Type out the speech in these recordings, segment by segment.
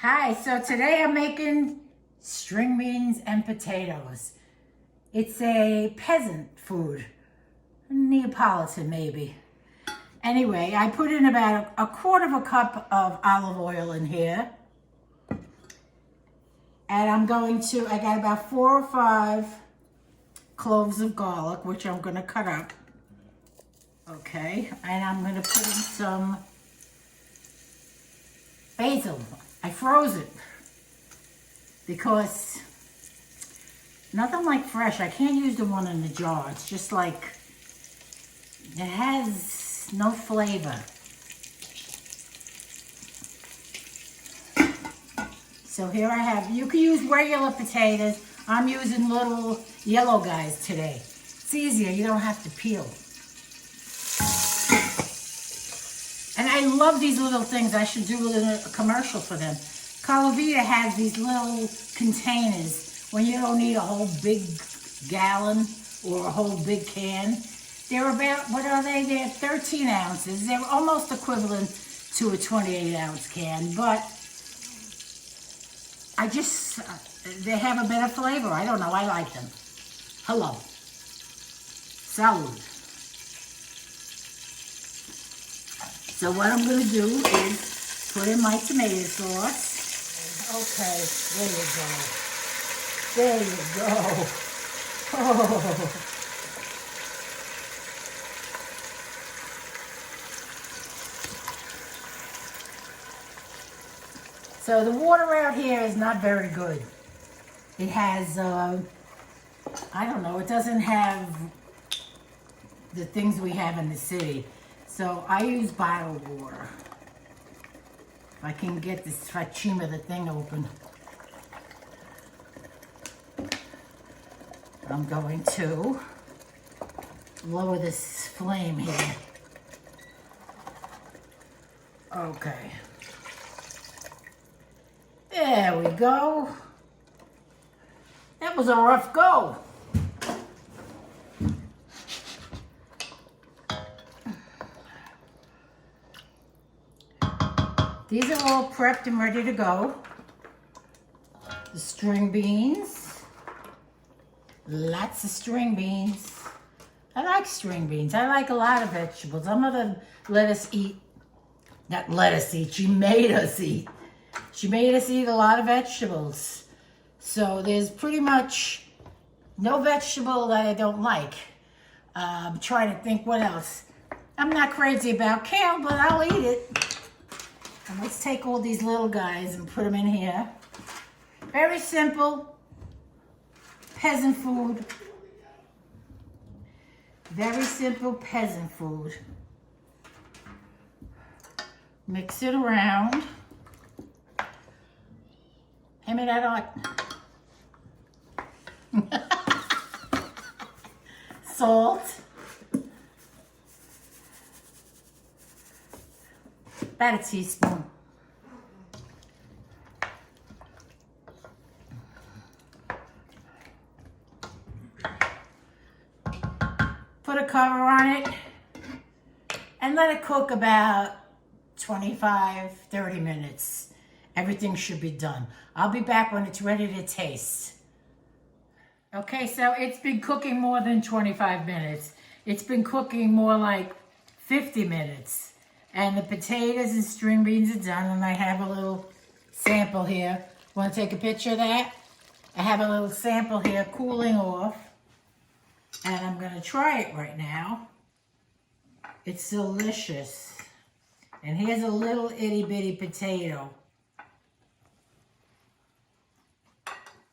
Hi, so today I'm making string beans and potatoes. It's a peasant food, Neapolitan maybe. Anyway, I put in about a quarter of a cup of olive oil in here. And I got about 4 or 5 cloves of garlic, which I'm gonna cut up. Okay, and I'm gonna put in some basil. I froze it because nothing like fresh. I can't use the one in the jar. It's just like, it has no flavor. So here I have, you can use regular potatoes. I'm using little yellow guys today. It's easier, you don't have to peel. And I love these little things. I should do a commercial for them. Calavita has these little containers when you don't need a whole big gallon or a whole big can. They're about, what are they? They're 13 ounces. They're almost equivalent to a 28-ounce can, but they have a better flavor. I don't know, I like them. Hello. Salud. So what I'm going to do is put in my tomato sauce. Okay, there you go. There you go. Oh. So the water out here is not very good. It has, I don't know, it doesn't have the things we have in the city. So I use bottled water. If I can get this fachima, the thing open. I'm going to lower this flame here. Okay. There we go. That was a rough go. These are all prepped and ready to go. The string beans. Lots of string beans. I like string beans. I like a lot of vegetables. I'm gonna let us eat. Not let us eat, she made us eat. She made us eat a lot of vegetables. So there's pretty much no vegetable that I don't like. I'm trying to think what else. I'm not crazy about kale, but I'll eat it. And let's take all these little guys and put them in here. Very simple, peasant food. Very simple peasant food. Mix it around. Hand me that on. Salt. About a teaspoon. Put a cover on it and let it cook about 25-30 minutes. Everything should be done. I'll be back when it's ready to taste. Okay, so it's been cooking more than 25 minutes. It's been cooking more like 50 minutes. And the potatoes and string beans are done, and I have a little sample here. Want to take a picture of that? I have a little sample here cooling off, and I'm going to try it right now. It's delicious. And here's a little itty-bitty potato.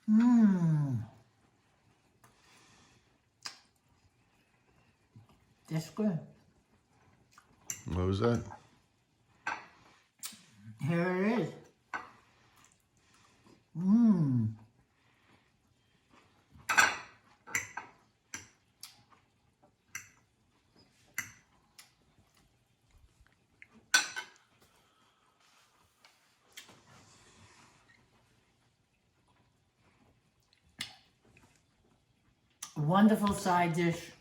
Mmm. That's good. What was that? Here it is. Mmm. Wonderful side dish.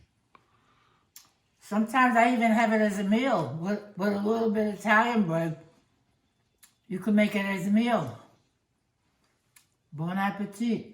Sometimes I even have it as a meal with a little bit of Italian bread. You can make it as a meal. Bon appetit.